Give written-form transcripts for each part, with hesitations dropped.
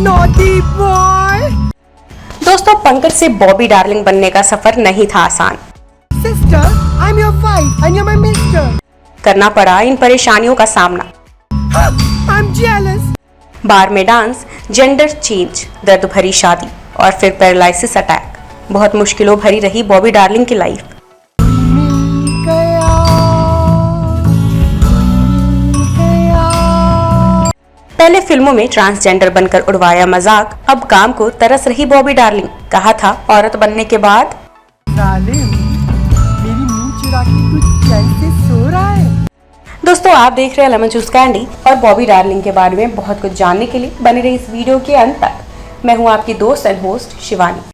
Naughty boy. दोस्तों, पंकज से Bobby darling बनने का सफर नहीं था आसान। Sister, I am your wife and you are my mister. करना पड़ा इन परेशानियों का सामना। I am jealous. बार में डांस, जेंडर चेंज, दर्द भरी शादी और फिर पैरालिसिस अटैक। बहुत मुश्किलों भरी रही बॉबी डार्लिंग की लाइफ। पहले फिल्मों में ट्रांसजेंडर बनकर उड़वाया मजाक, अब काम को तरस रही बॉबी डार्लिंग। कहा था औरत बनने के बाद मेरी नींद चुरा के कुछ चैन से सो रहा है। दोस्तों, आप देख रहे हैं लेमन जूस कैंडी और बॉबी डार्लिंग के बारे में बहुत कुछ जानने के लिए बने रही इस वीडियो के अंत तक। मैं हूं आपकी दोस्त एंड होस्ट शिवानी।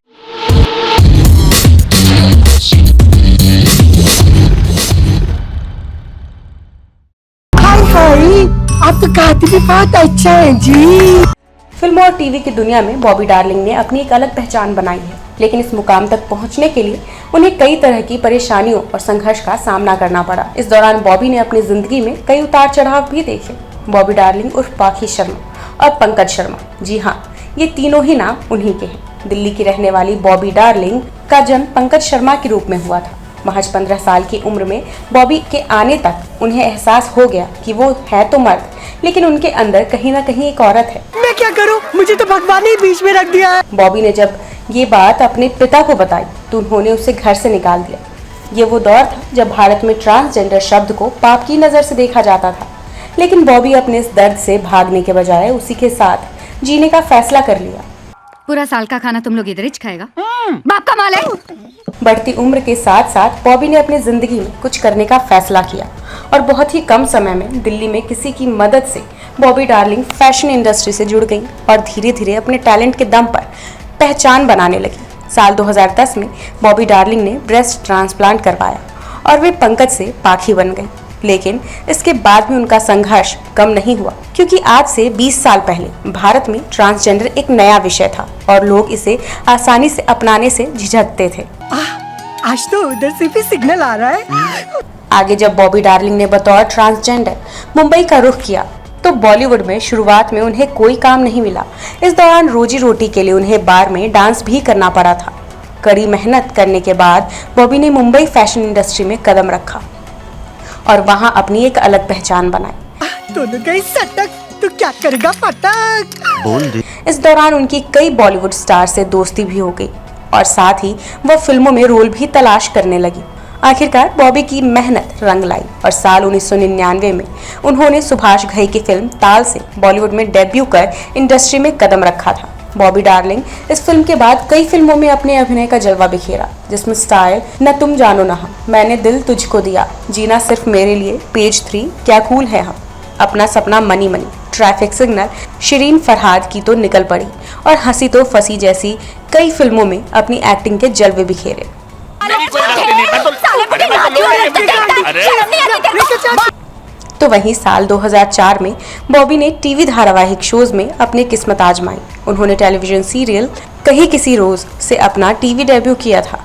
हाय, आप तो गाते भी बहुत अच्छा है जी। फिल्मों और टीवी की दुनिया में बॉबी डार्लिंग ने अपनी एक अलग पहचान बनाई है, लेकिन इस मुकाम तक पहुंचने के लिए उन्हें कई तरह की परेशानियों और संघर्ष का सामना करना पड़ा। इस दौरान बॉबी ने अपनी जिंदगी में कई उतार चढ़ाव भी देखे। बॉबी डार्लिंग उर्फ पाखी शर्मा और पंकज शर्मा, जी हाँ, ये तीनों ही नाम उन्हीं के हैं। दिल्ली की रहने वाली बॉबी डार्लिंग का जन्म पंकज शर्मा के रूप में हुआ था। महज 15 साल की उम्र में बॉबी के आने तक उन्हें एहसास हो गया कि वो है तो मर्द, लेकिन उनके अंदर कहीं ना कहीं एक औरत है। मैं क्या करूं? मुझे तो भगवान ने बीच में रख दिया है। बॉबी ने जब ये बात अपने पिता को बताई तो उन्होंने उसे घर से निकाल दिया। ये वो दौर था जब भारत में ट्रांसजेंडर शब्द को पाप की नजर से देखा जाता था, लेकिन बॉबी अपने इस दर्द से भागने के बजाय उसी के साथ जीने का फैसला कर लिया। पूरा साल का खाना तुम लोग इधर ही खाएगा? बाप का माल है। बढ़ती उम्र के साथ साथ बॉबी ने अपनी जिंदगी में कुछ करने का फैसला किया और बहुत ही कम समय में दिल्ली में किसी की मदद से बॉबी डार्लिंग फैशन इंडस्ट्री से जुड़ गई और धीरे धीरे अपने टैलेंट के दम पर पहचान बनाने लगी। साल 2010 में बॉबी डार्लिंग ने ब्रेस्ट ट्रांसप्लांट करवाया और वे पंकज से पाखी बन गई। लेकिन इसके बाद भी उनका संघर्ष कम नहीं हुआ, क्योंकि आज से 20 साल पहले भारत में ट्रांसजेंडर एक नया विषय था और लोग इसे आसानी से अपनाने से झिझकते थे। आज तो उधर से भी सिग्नल आ रहा है। आगे जब बॉबी डार्लिंग ने बतौर ट्रांसजेंडर मुंबई का रुख किया तो बॉलीवुड में शुरुआत में उन्हें कोई काम नहीं मिला। इस दौरान रोजी रोटी के लिए उन्हें बार में डांस भी करना पड़ा था। कड़ी मेहनत करने के बाद बॉबी ने मुंबई फैशन इंडस्ट्री में कदम रखा और वहां अपनी एक अलग पहचान बनाई। दोनों गई सटक, तो क्या करेगा पटक? बोल दे। इस दौरान उनकी कई बॉलीवुड स्टार से दोस्ती भी हो गई और साथ ही वह फिल्मों में रोल भी तलाश करने लगी। आखिरकार बॉबी की मेहनत रंग लाई और साल 1999 में उन्होंने सुभाष घई की फिल्म ताल से बॉलीवुड में डेब्यू कर इंडस्ट्री में कदम रखा था। बॉबी डार्लिंग इस फिल्म के बाद कई फिल्मों में अपने अभिनय का जलवा बिखेरा, जिसमें स्टाइल, न तुम जानो न हम, मैंने दिल तुझको दिया, जीना सिर्फ मेरे लिए, पेज 3, क्या कूल है हम, अपना सपना, money money, traffic signal, Shirin Farhad की तो निकल पड़ी और हंसी तो फंसी जैसी कई फिल्मों में अपनी एक्टिंग के जलवे बिखेरे। तो वहीं साल 2004 में बॉबी ने टीवी धारावाहिक शोज में अपनी किस्मत आजमाई। उन्होंने टेलीविजन सीरियल कहीं किसी रोज से अपना टीवी डेब्यू किया था।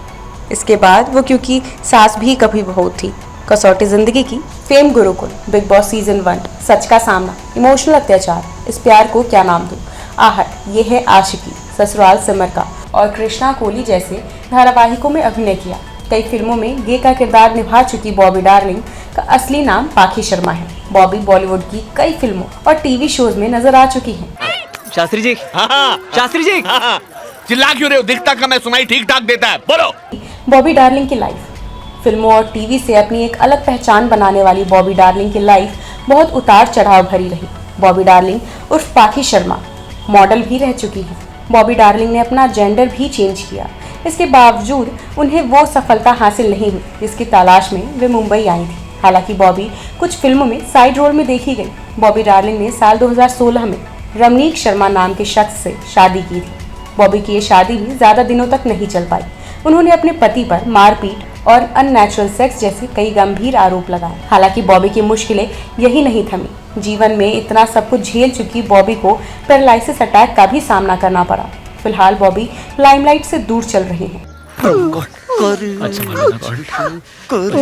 इसके बाद वो क्योंकि सास भी कभी बहू थी, कसौटी जिंदगी की, fame Gurukul, big boss season 1, सच का सामना, इमोशनल अत्याचार, इस प्यार को क्या नाम दूं, आहट, ये है आशिकी, ससुराल सिमर का और कृष्णा कोली जैसे धारावाहिकों में अभिनय किया। कई फिल्मों में गे का किरदार निभा चुकी बॉबी डार्लिंग का असली नाम पाखी शर्मा है। बॉबी बॉलीवुड की कई फिल्मों और टीवी शोज में नजर आ चुकी हैं। शास्त्री जी, शास्त्री जी, चिल्ला क्यों रहे हो? दिखता कम है, सुनाई ठीक ठाक देता है, बोलो। बॉबी डार्लिंग की लाइफ। फिल्मों और टीवी से अपनी एक अलग पहचान बनाने वाली बॉबी डार्लिंग की लाइफ बहुत उतार चढ़ाव भरी रही। बॉबी डार्लिंग उर्फ पाखी शर्मा मॉडल भी रह चुकी है। बॉबी डार्लिंग ने अपना जेंडर भी चेंज किया। इसके बावजूद उन्हें वो सफलता हासिल नहीं हुई जिसकी तलाश में वे मुंबई आई थी। हालांकि बॉबी कुछ फिल्मों में साइड रोल में देखी गई। बॉबी डार्लिंग ने साल 2016 में रमनीक शर्मा नाम के शख्स से शादी की थी। बॉबी की ये शादी भी ज्यादा दिनों तक नहीं चल पाई। उन्होंने अपने पति पर मारपीट और अननेचुरल सेक्स जैसे कई गंभीर आरोप लगाए। हालांकि बॉबी की मुश्किलें यही नहीं थमी। जीवन में इतना सब कुछ झेल चुकी बॉबी को पैरालिसिस अटैक का भी सामना करना पड़ा। फिलहाल बॉबी लाइमलाइट से दूर चल रही हैं। ओह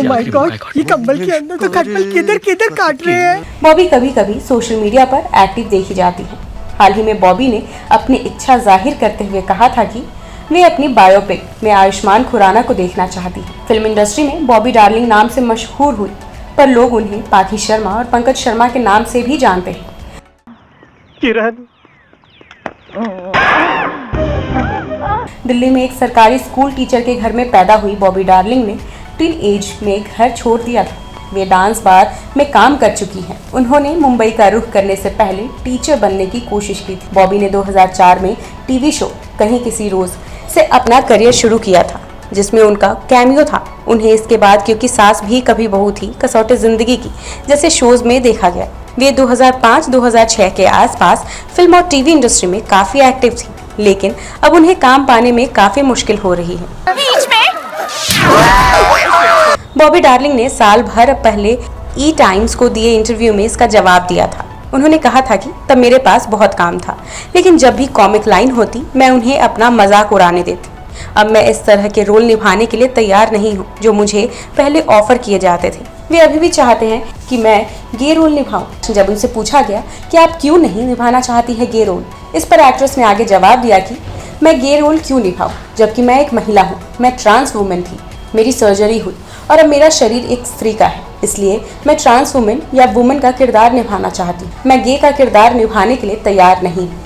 माय गॉड, ये कंबल के अंदर तो खटमल किधर किधर काट रहे हैं। बॉबी कभी कभी सोशल मीडिया पर एक्टिव देखी जाती है। हाल ही में बॉबी ने अपनी इच्छा जाहिर करते हुए कहा था कि वे अपनी बायोपिक में आयुष्मान खुराना को देखना चाहती हैं। फिल्म इंडस्ट्री में बॉबी डार्लिंग नाम से मशहूर हुई, पर लोग उन्हें पाखी शर्मा और पंकज शर्मा के नाम से भी जानते हैं। दिल्ली में एक सरकारी स्कूल टीचर के घर में पैदा हुई बॉबी डार्लिंग ने टीन एज में घर छोड़ दिया था। वे डांस बार में काम कर चुकी हैं। उन्होंने मुंबई का रुख करने से पहले टीचर बनने की कोशिश की थी। बॉबी ने 2004 में टीवी शो कहीं किसी रोज से अपना करियर शुरू किया था, जिसमें उनका कैमियो था। उन्हें इसके बाद क्योंकि सास भी कभी बहू थी, कसौटी जिंदगी की जैसे शोज में देखा गया। वे 2005-2006 के आसपास फिल्म और टीवी इंडस्ट्री में काफी एक्टिव थी, लेकिन अब उन्हें काम पाने में काफी मुश्किल हो रही है। बॉबी डार्लिंग ने साल भर पहले ई टाइम्स को दिए इंटरव्यू में इसका जवाब दिया था। उन्होंने कहा था कि तब मेरे पास बहुत काम था, लेकिन जब भी कॉमिक लाइन होती मैं उन्हें अपना मजाक उड़ाने देती। अब मैं इस तरह के रोल निभाने के लिए तैयार नहीं हूँ जो मुझे पहले ऑफर किए जाते थे। वे अभी भी चाहते हैं कि मैं गे रोल निभाऊं। जब उनसे पूछा गया कि आप क्यों नहीं निभाना चाहती हैं गे रोल, इस पर एक्ट्रेस ने आगे जवाब दिया कि मैं गे रोल क्यों निभाऊं, जबकि मैं एक महिला हूँ, मैं ट्रांस वुमेन थी, मेरी सर्जरी हुई और अब मेरा शरीर एक स्त्री का है, इसलिए मैं ट्रांस वुमेन या वुमेन का किरदार निभाना चाहती हूँ। मैं गे का किरदार निभाने के लिए तैयार नहीं हूँ।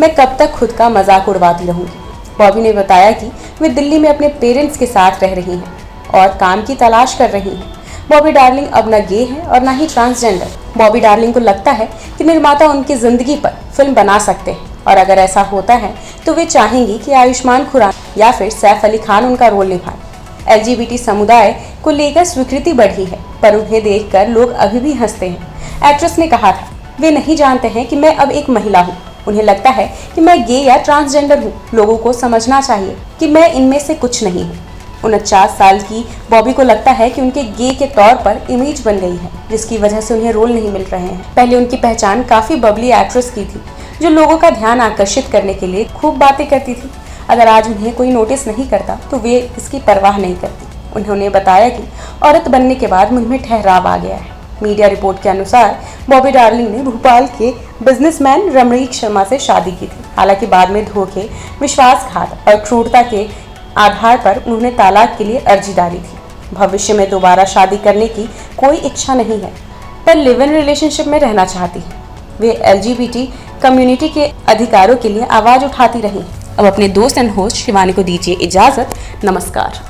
मैं कब तक खुद का मजाक उड़वाती रहूंगी। बॉबी ने बताया कि वे दिल्ली में अपने पेरेंट्स के साथ रह रही हैं और काम की तलाश कर रही हैं। बॉबी डार्लिंग अब न गे है और न ही ट्रांसजेंडर। बॉबी डार्लिंग को लगता है कि निर्माता उनकी जिंदगी पर फिल्म बना सकते हैं, और अगर ऐसा होता है तो वे चाहेंगी कि आयुष्मान खुराना या फिर सैफ अली खान उनका रोल निभाएं। LGBT समुदाय को लेकर स्वीकृति बढ़ी है, पर उन्हें देखकर लोग अभी भी हंसते हैं। एक्ट्रेस ने कहा था, वे नहीं जानते हैं कि मैं अब एक महिला हूँ। उन्हें लगता है कि मैं गे या ट्रांसजेंडर हूँ। लोगों को समझना चाहिए कि मैं इनमें से कुछ नहीं हूँ। 49 साल की बॉबी को लगता है कि उनके गे के तौर पर इमेज बन गई है, जिसकी वजह से उन्हें रोल नहीं मिल रहे हैं। पहले उनकी पहचान काफी बबली एक्ट्रेस की थी, जो लोगों का ध्यान आकर्षित करने के लिए खूब बातें करती थी। अगर आज उन्हें कोई नोटिस नहीं करता तो वे इसकी परवाह नहीं करती। उन्होंने बताया कि औरत बनने के बाद मुझ में ठहराव आ गया है। मीडिया रिपोर्ट के अनुसार बॉबी डार्लिंग ने भोपाल के बिजनेसमैन रमणीक शर्मा से शादी की थी। हालांकि बाद में धोखे, विश्वासघात और क्रूरता के आधार पर उन्होंने तलाक के लिए अर्जी डाली थी। भविष्य में दोबारा शादी करने की कोई इच्छा नहीं है, पर लिव इन रिलेशनशिप में रहना चाहती है। वे LGBT कम्युनिटी के अधिकारों के लिए आवाज उठाती रही। अब अपने दोस्त एंड होस्ट शिवानी को दीजिए इजाजत। नमस्कार।